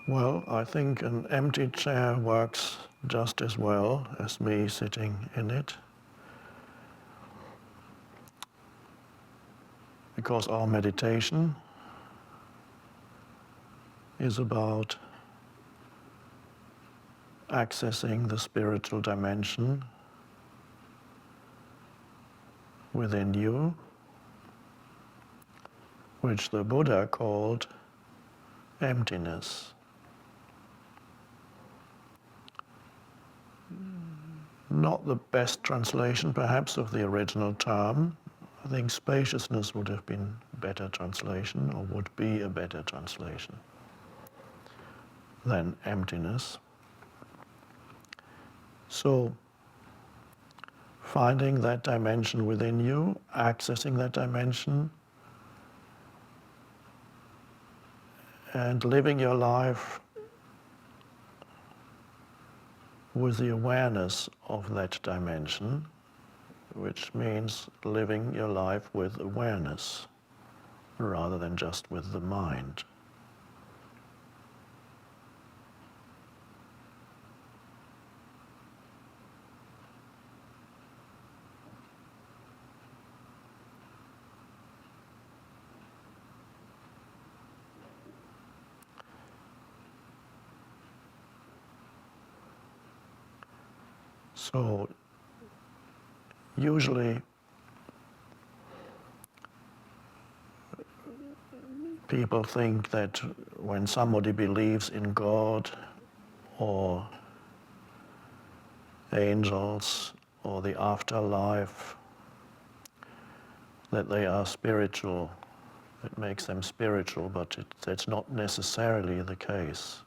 Well, I think an empty chair works just as well as me sitting in it, because our meditation is about accessing the spiritual dimension within you, which the Buddha called emptiness. Not the best translation, perhaps, of the original term. I think spaciousness would have been a better translation, or would be a better translation than emptiness. So, finding that dimension within you, accessing that dimension, and living your life with the awareness of that dimension, which means living your life with awareness rather than just with the mind. So, usually people think that when somebody believes in God or angels or the afterlife, that they are spiritual. It makes them spiritual, but that's not necessarily the case.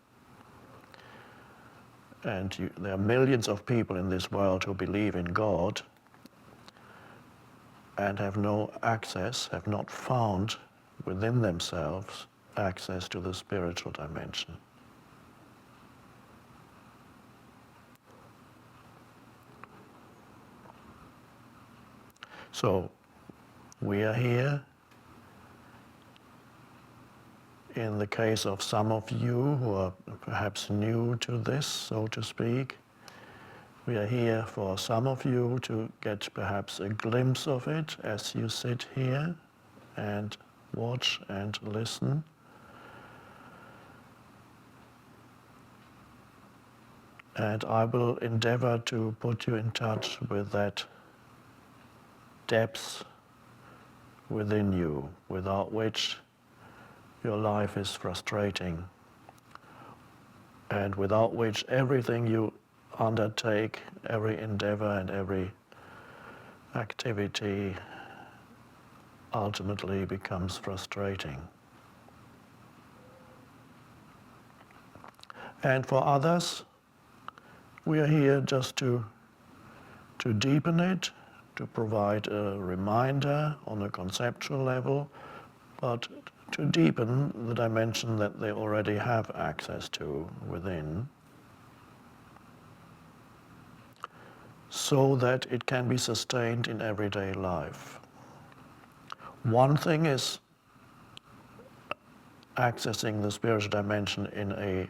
And there are millions of people in this world who believe in God and have no access, have not found within themselves access to the spiritual dimension. So, we are here. In the case of some of you who are perhaps new to this, so to speak, we are here for some of you to get perhaps a glimpse of it as you sit here and watch and listen. And I will endeavor to put you in touch with that depth within you, without which your life is frustrating, and without which everything you undertake, every endeavor and every activity ultimately becomes frustrating. And for others, we are here just to deepen it, to provide a reminder on a conceptual level, but to deepen the dimension that they already have access to within, so that it can be sustained in everyday life. One thing is accessing the spiritual dimension in a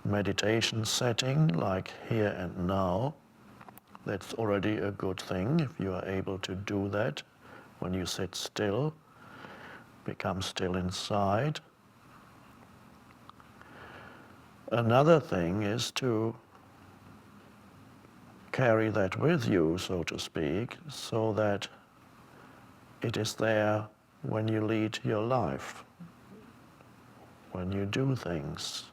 meditation setting, like here and now. That's already a good thing if you are able to do that when you sit still, become still inside. Another thing is to carry that with you, so to speak, so that it is there when you lead your life, when you do things,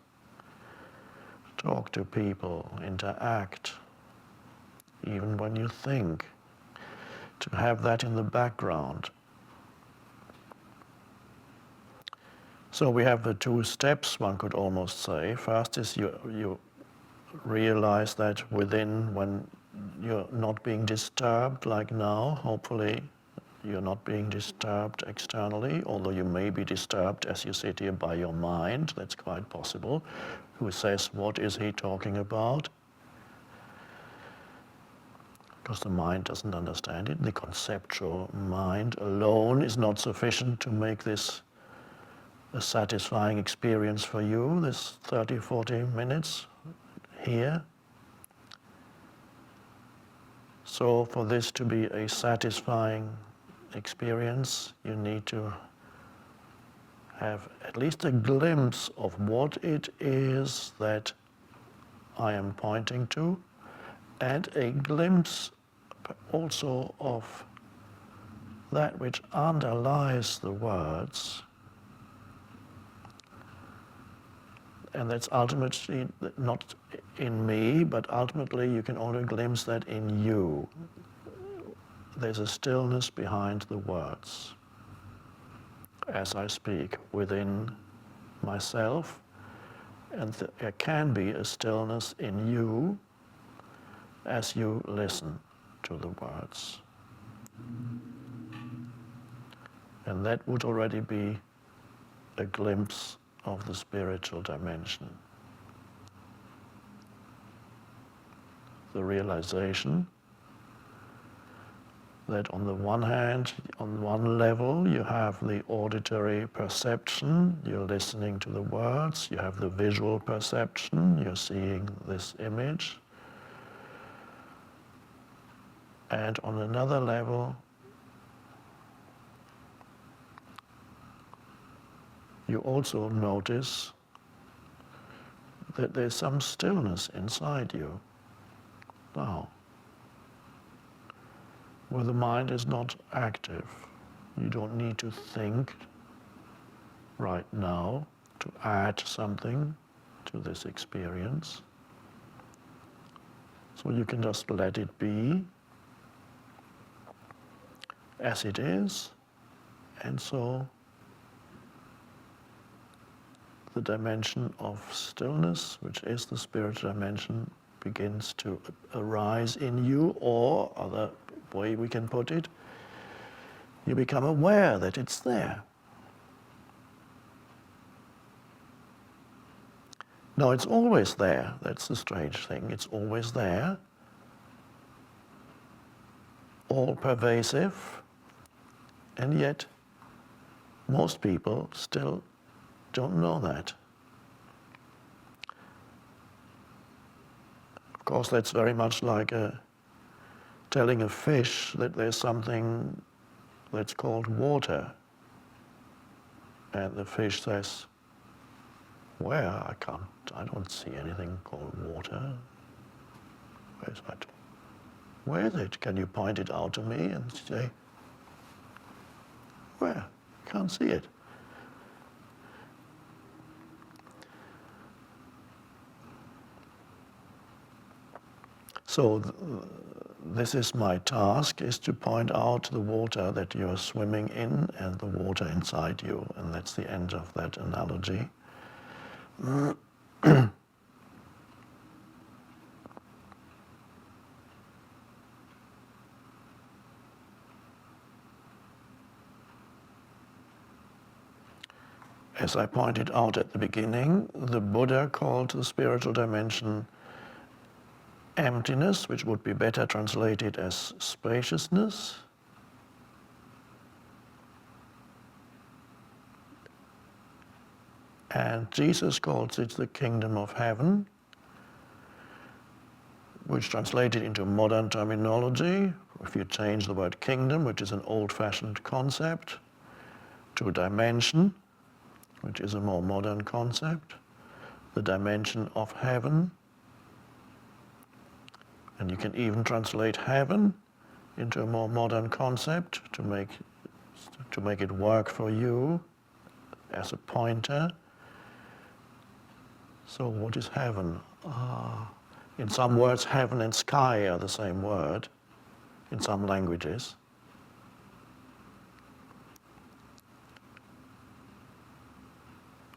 talk to people, interact, even when you think, to have that in the background. So we have the two steps, one could almost say. First is you realize that within, when you're not being disturbed, like now, hopefully you're not being disturbed externally, although you may be disturbed as you sit here by your mind, that's quite possible, who says, what is he talking about? Because the mind doesn't understand it. The conceptual mind alone is not sufficient to make this a satisfying experience for you, this 30, 40 minutes here. So for this to be a satisfying experience, you need to have at least a glimpse of what it is that I am pointing to, and a glimpse also of that which underlies the words. And that's ultimately not in me, but ultimately you can only glimpse that in you. There's a stillness behind the words as I speak within myself, and there can be a stillness in you as you listen to the words. And that would already be a glimpse of the spiritual dimension. The realization that on the one hand, on one level, you have the auditory perception, you're listening to the words, you have the visual perception, you're seeing this image. And on another level, you also notice that there's some stillness inside you now, where the mind is not active. You don't need to think right now to add something to this experience. So you can just let it be as it is, and so the dimension of stillness, which is the spiritual dimension, begins to arise in you, or other way we can put it, you become aware that it's there. Now it's always there, that's the strange thing, it's always there, all pervasive, and yet most people still don't know that. Of course, that's very much like telling a fish that there's something that's called water. And the fish says, where? I don't see anything called water. Where's that? Where is it? Can you point it out to me and say, where? Can't see it. So this is my task, is to point out the water that you're swimming in and the water inside you, and that's the end of that analogy. As I pointed out at the beginning, the Buddha called the spiritual dimension emptiness, which would be better translated as spaciousness. And Jesus calls it the kingdom of heaven, which translated into modern terminology, if you change the word kingdom, which is an old-fashioned concept, to dimension, which is a more modern concept, the dimension of heaven. And you can even translate heaven into a more modern concept to make it work for you as a pointer. So what is heaven? In some words, heaven and sky are the same word, in some languages.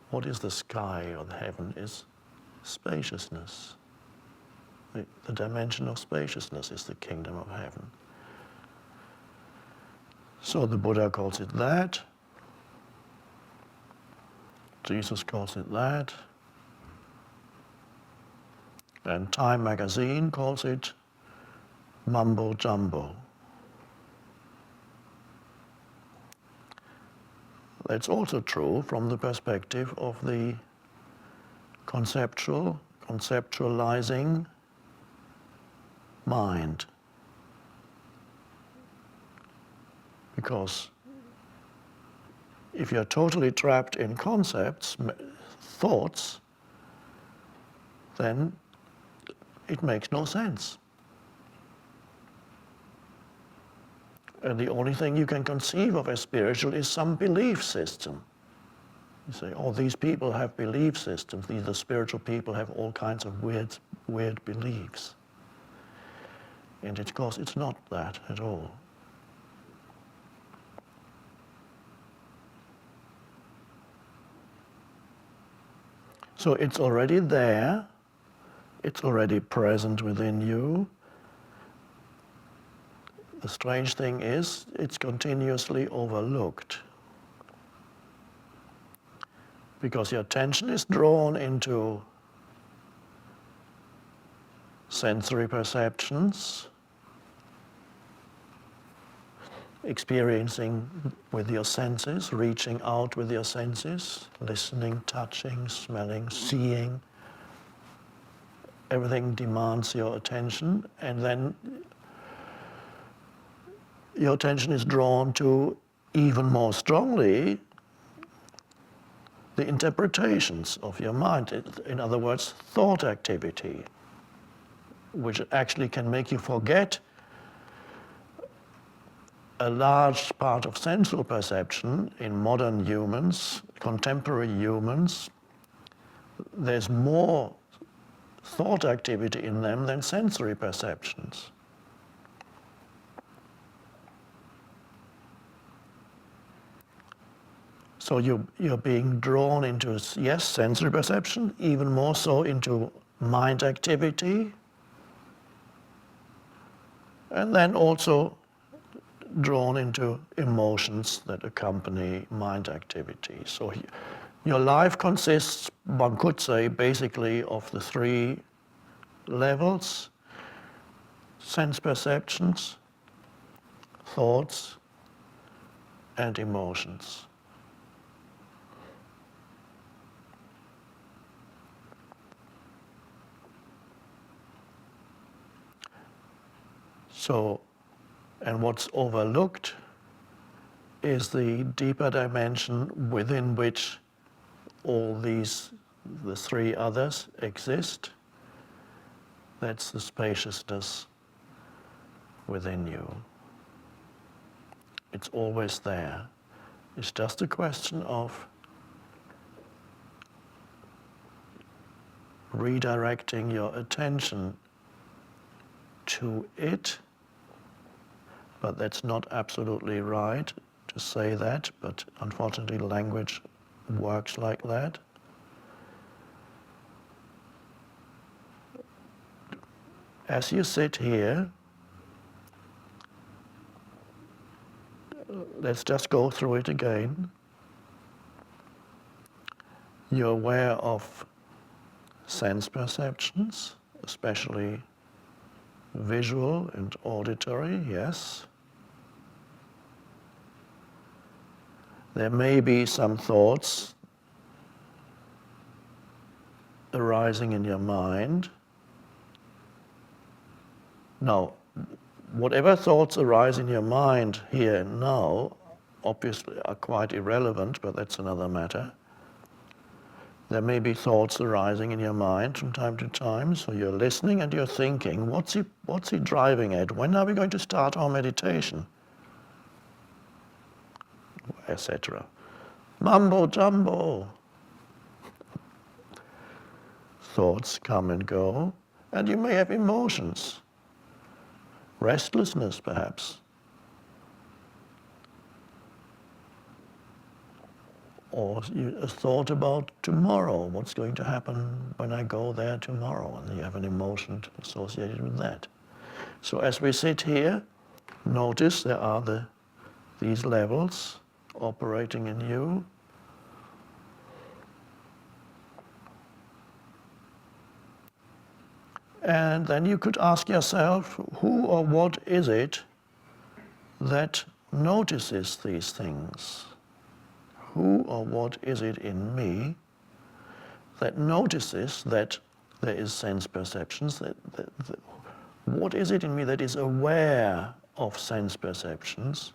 What is the sky or the heaven is spaciousness. The dimension of spaciousness is the kingdom of heaven. So the Buddha calls it that. Jesus calls it that. And Time magazine calls it mumbo jumbo. That's also true from the perspective of the conceptualizing mind. Because if you're totally trapped in concepts, thoughts, then it makes no sense. And the only thing you can conceive of as spiritual is some belief system. You say, oh, these people have belief systems. These the spiritual people have all kinds of weird beliefs. And of course, it's not that at all. So it's already there. It's already present within you. The strange thing is, it's continuously overlooked. Because your attention is drawn into sensory perceptions, experiencing with your senses, reaching out with your senses, listening, touching, smelling, seeing. Everything demands your attention, and then your attention is drawn to even more strongly the interpretations of your mind. In other words, thought activity, which actually can make you forget a large part of sensual perception in modern humans, contemporary humans. There's more thought activity in them than sensory perceptions. So you're being drawn into, yes, sensory perception, even more so into mind activity, and then also drawn into emotions that accompany mind activity. So your life consists, one could say, basically of the three levels: sense perceptions, thoughts, and emotions. So, and what's overlooked is the deeper dimension within which all these, the three others, exist. That's the spaciousness within you. It's always there. It's just a question of redirecting your attention to it. But that's not absolutely right to say that, but unfortunately language works like that. As you sit here, let's just go through it again. You're aware of sense perceptions, especially visual and auditory, yes. There may be some thoughts arising in your mind. Now, whatever thoughts arise in your mind here and now, obviously are quite irrelevant, but that's another matter. There may be thoughts arising in your mind from time to time, so you're listening and you're thinking, what's he driving at? When are we going to start our meditation? Etc. Mumbo jumbo. Thoughts come and go, and you may have emotions. Restlessness, perhaps. Or a thought about tomorrow, what's going to happen when I go there tomorrow, and you have an emotion associated with that. So as we sit here, notice there are these levels operating in you. And then you could ask yourself, who or what is it that notices these things? who or what is it in me that notices that there is sense perceptions, what is it in me that is aware of sense perceptions,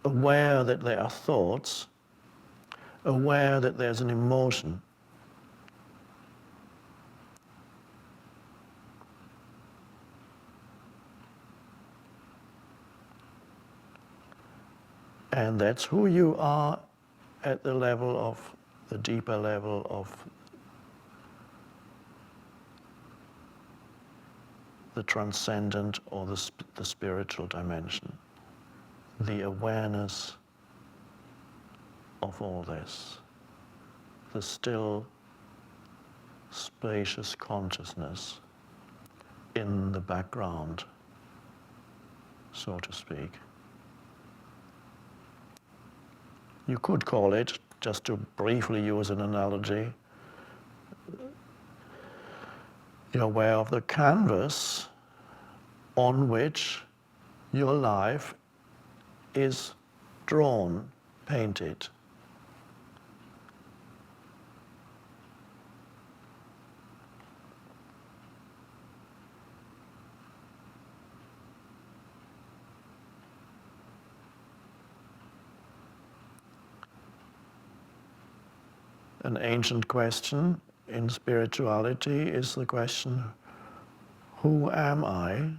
aware that there are thoughts, aware that there's an emotion. And that's who you are at the level of, the deeper level of the transcendent or the spiritual dimension. The awareness of all this. The still, spacious consciousness in the background, so to speak. You could call it, just to briefly use an analogy, you're aware of the canvas on which your life is drawn, painted. An ancient question in spirituality is the question, who am I?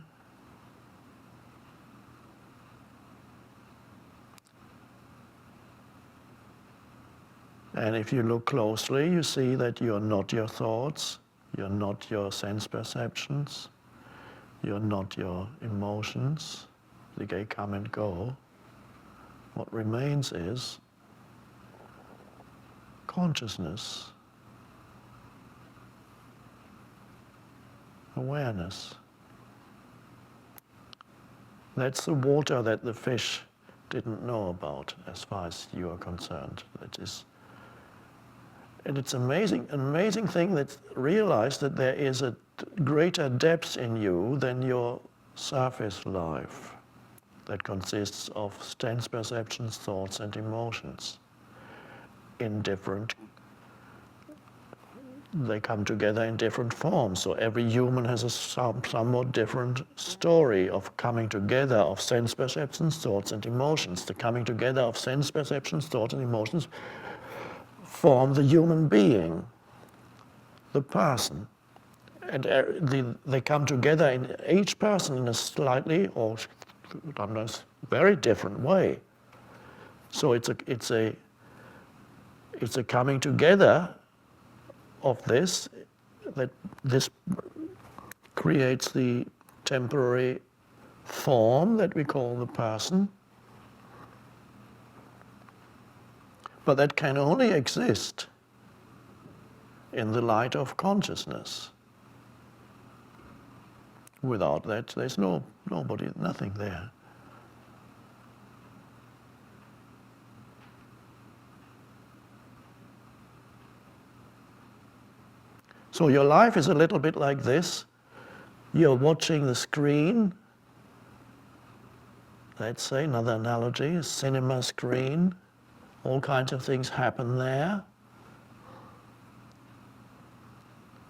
And if you look closely, you see that you're not your thoughts, you're not your sense perceptions, you're not your emotions. They come and go. What remains is consciousness, awareness. That's the water that the fish didn't know about, as far as you are concerned. That is, and it's an amazing thing that realize that there is a greater depth in you than your surface life that consists of sense perceptions, thoughts, and emotions. They come together in different forms. So every human has a somewhat different story of coming together of sense perceptions, thoughts, and emotions. The coming together of sense perceptions, thoughts, and emotions form the human being, the person. And they come together in each person in a slightly or sometimes very different way. So it's a coming together of this, that this creates the temporary form that we call the person. But that can only exist in the light of consciousness. Without that, there's nobody, nothing there. So your life is a little bit like this. You're watching the screen. Let's say, another analogy, a cinema screen. All kinds of things happen there.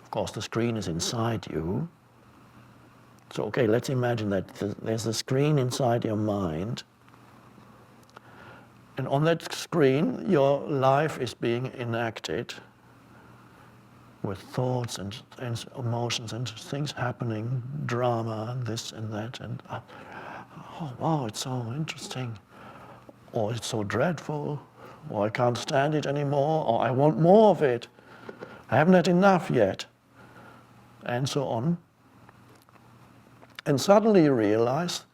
Of course, the screen is inside you. So, okay, let's imagine that there's a screen inside your mind. And on that screen, your life is being enacted with thoughts and emotions and things happening, drama and this and that, and oh wow, it's so interesting, or it's so dreadful, or I can't stand it anymore, or I want more of it, I haven't had enough yet, and so on. And suddenly you realize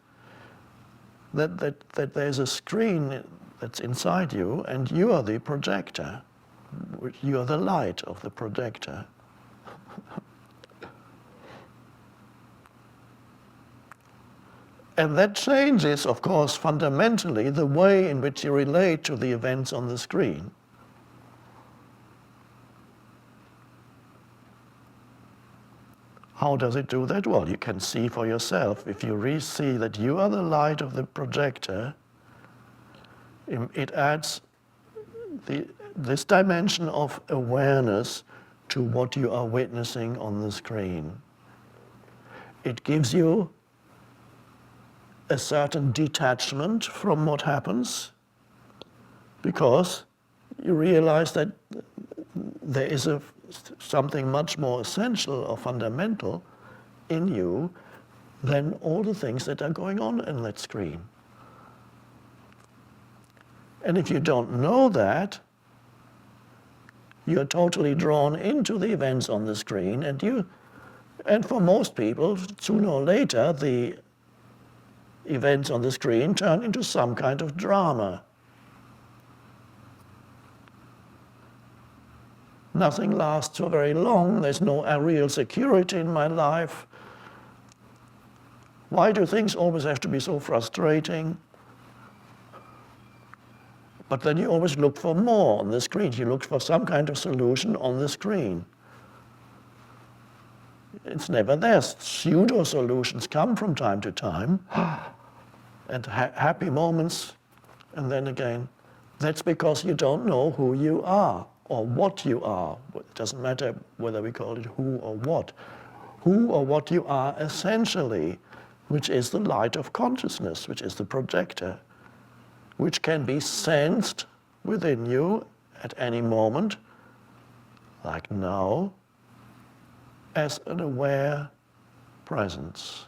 that there's a screen that's inside you, and you are the projector. You are the light of the projector. And that changes, of course, fundamentally the way in which you relate to the events on the screen. How does it do that? Well, you can see for yourself. If you see that you are the light of the projector, it adds this dimension of awareness to what you are witnessing on the screen. It gives you a certain detachment from what happens, because you realize that there is something much more essential or fundamental in you than all the things that are going on in that screen. And if you don't know that, you're totally drawn into the events on the screen, and for most people, sooner or later, the events on the screen turn into some kind of drama. Nothing lasts for very long. There's no real security in my life. Why do things always have to be so frustrating? But then you always look for more on the screen. You look for some kind of solution on the screen. It's never there. Pseudo solutions come from time to time, and happy moments, and then again. That's because you don't know who you are or what you are. It doesn't matter whether we call it who or what. Who or what you are essentially, which is the light of consciousness, which is the projector, which can be sensed within you at any moment, like now, as an aware presence.